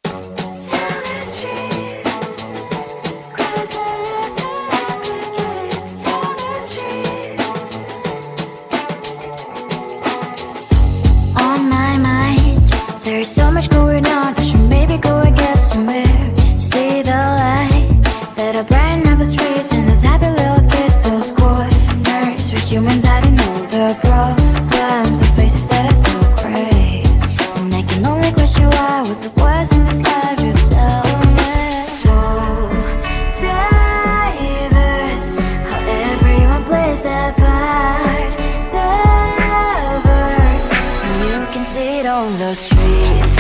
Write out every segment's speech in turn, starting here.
On my mind, there's so much going on. I should maybe go and get somewhere. See the lights that are brighten up the streets, and those happy little kids, those corners where humans hiding all the problems, the faces that are so gray. And I can only question why, what's the worst in this life, you tell me. So diverse, how everyone plays their part. The verse, and you can see it on the streets.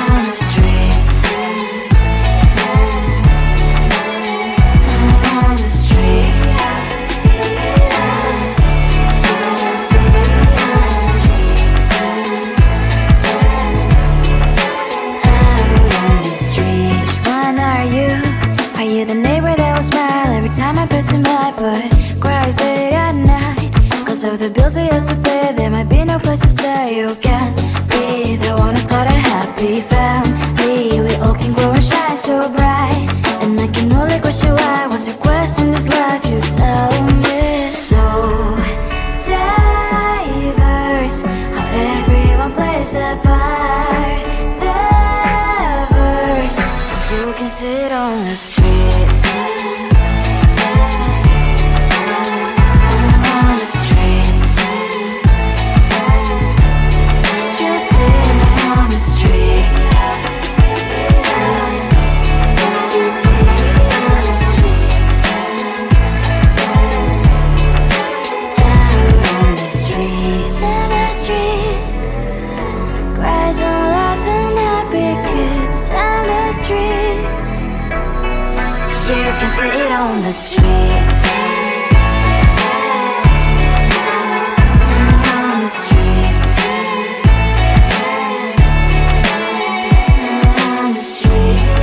On the streets. On the streets. Out on the streets. When are you? Are you the neighbor that will smile every time I pass him by, but cries late at night? Cause of the bills he has to pay, there might be no place to stay. You can be the one who's got a happy family. We all can glow and shine so bright, and I can only question why, what's your quest in this life, you tell me. So diverse, how everyone plays their part. The verse, you can see it on the streets. On the streets. You see it on the streets. Out on the streets. In the streets. Cries and laughing happy kids. In the streets. You can see it on the streets. On the streets. On the streets.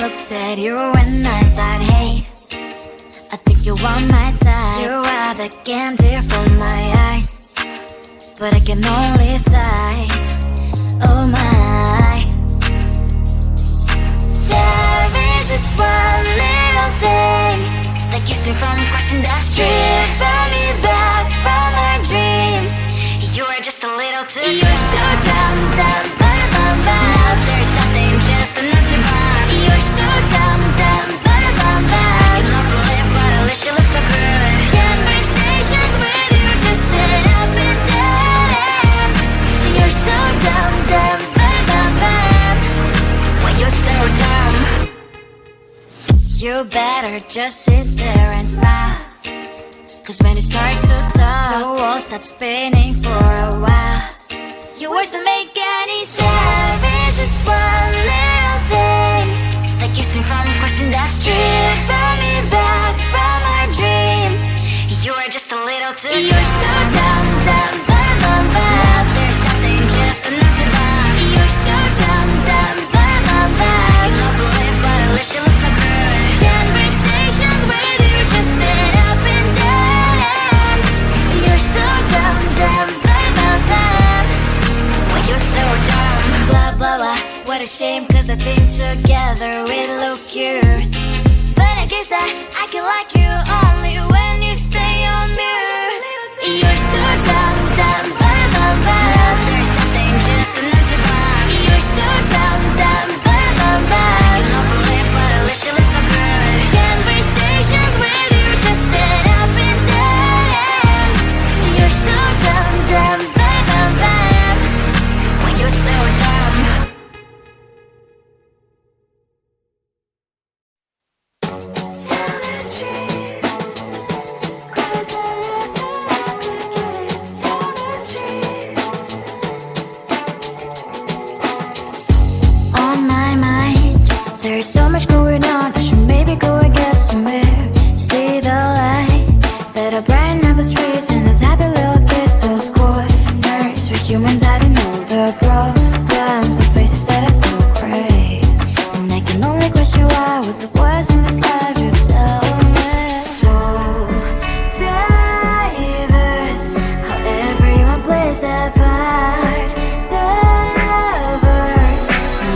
looked at you and I thought, hey, I think you are my type. You are the candy from my eyes, but I can only sigh, oh my. There is just one little thing that keeps me from crossing that street. Drive me back from my dreams. You are just a little too far. You're so dumb, dumb, ba-da-bum-bum. Now there's nothing, just enough to bomb. You're so dumb, dumb, ba-da-bum-bum. I cannot believe, but at least you look so good. Conversations with you just end up in dead end. You're so dumb, dumb, ba-da-bum-bum. Why you're so dumb? You better just sit there and smile, 'cause when you start to talk, the world stops spinning for a while. Your words don't make any sense. There's just one little thing that keeps me from crossing that street. Drive me back from my dreams. You are just a little too far. You're so dumb, dumb, ba-da-bum-bum. Now there's nothing, just enough to bomb. You're so dumb, dumb, ba-da-bum-bum. I cannot believe, but at least you look so good. Conversations with you just end up in dead end. You're so dumb, dumb, ba-da-bum-bum. Why you're so dumb? Blah, blah, blah. What a shame, 'cause I think together we look cute. But I guess that I can like you only when you stay on mute. You're so dumb, dumb, ba-da-bum-bum. There's nothing, just enough to bomb. You're so dumb, dumb, ba-da-bum-bum. I cannot believe, but at least you look so good. Conversations with you just end up in dead end. You're so dumb, dumb, ba-da-bum-bum. Why you're so dumb? On my mind, there's so much going on. I should maybe go and get somewhere. See the lights that are brighten up the streets, and those happy little kids, those corners where humans hiding all the problems, the faces that are so great. And I can only question why, what's the worst in this life, you tell me. So diverse, how everyone plays their part. Diverse,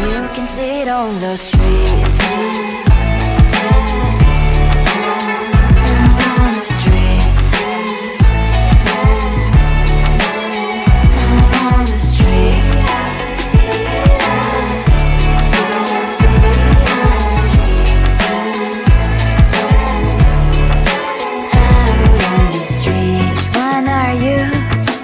you can see it on the streets. On the streets. On the streets. Out on the streets. When are you?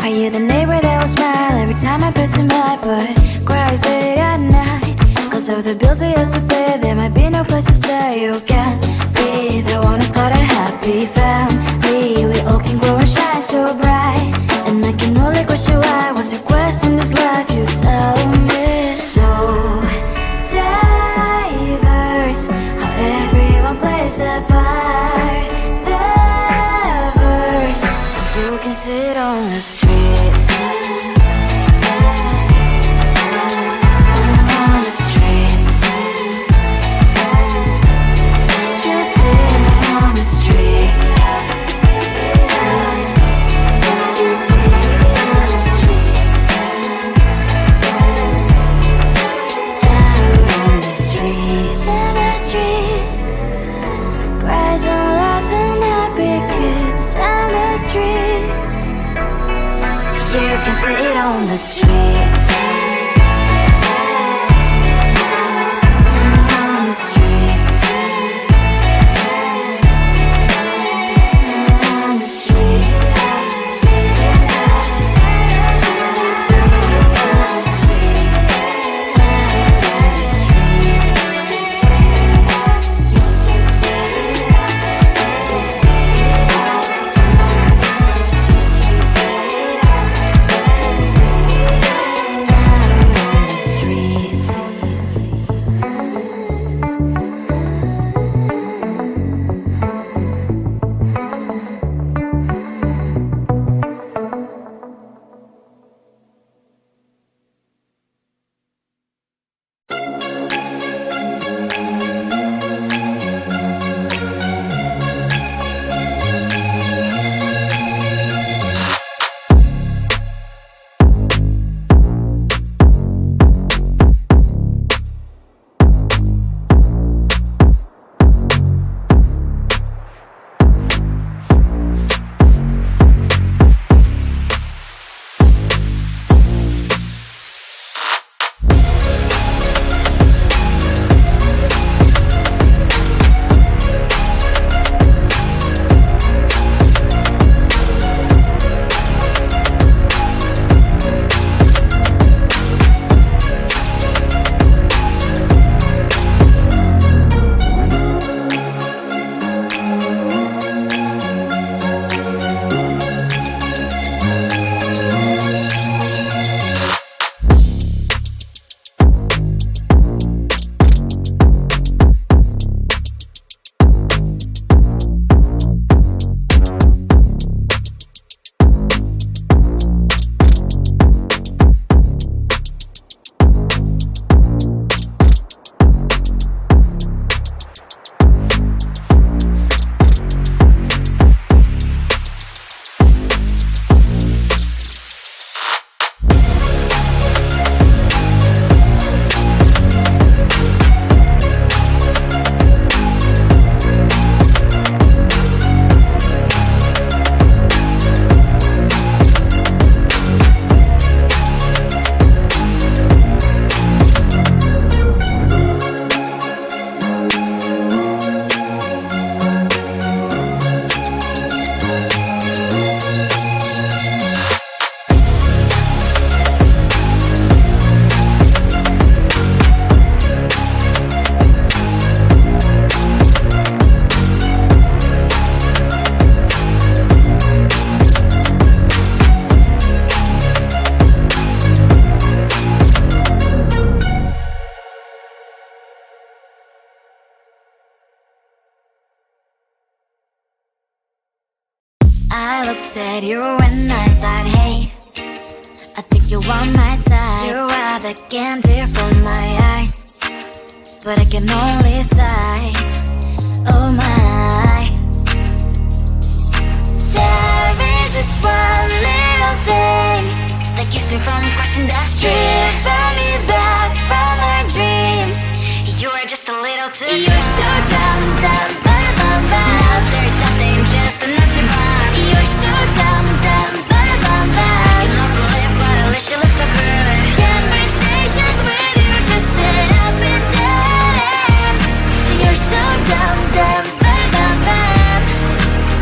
Are you the neighbor that will smile every time I pass him by, but cries late at night? 'Cause of the bills I used to pay, there might be no place to stay. You can be the one who's got a happy family. We all can glow and shine so bright. And I can only question why, what's the quest in this life, you tell me. So diverse, how everyone plays their part. Diverse, you can sit on the streets. On the streets. You sit on the streets. Out on the streets. In the streets. Cries and laughing, happy kids. On the streets. You can sit on the streets. On the streets. On the streets. I looked at you and I thought, hey, I think you are my type. You are the candy from my eyes, but I can only sigh, oh my. There is just one little thing that keeps me from crossing that street, driven me back from my dreams. You are just a little too good. You're so dumb, dumb, bum, bum. Now there's nothing, just enough to bomb. You're so dumb, dumb, bum, bum. I can believe, but at least you look so good. Conversations with you just end up in dead end. You're so dumb, dumb, bum, bum.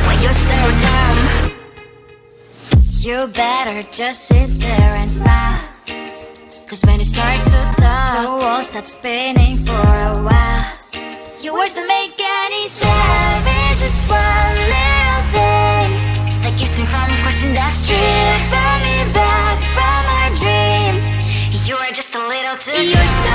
Why you're so dumb? You better just sit there and smile, 'cause when you start to talk, the world stops spinning for a while. Your words don't make any sense. There's just one little thing that keeps me from crossing that street, from me back from our dreams. You are just a little too. You're so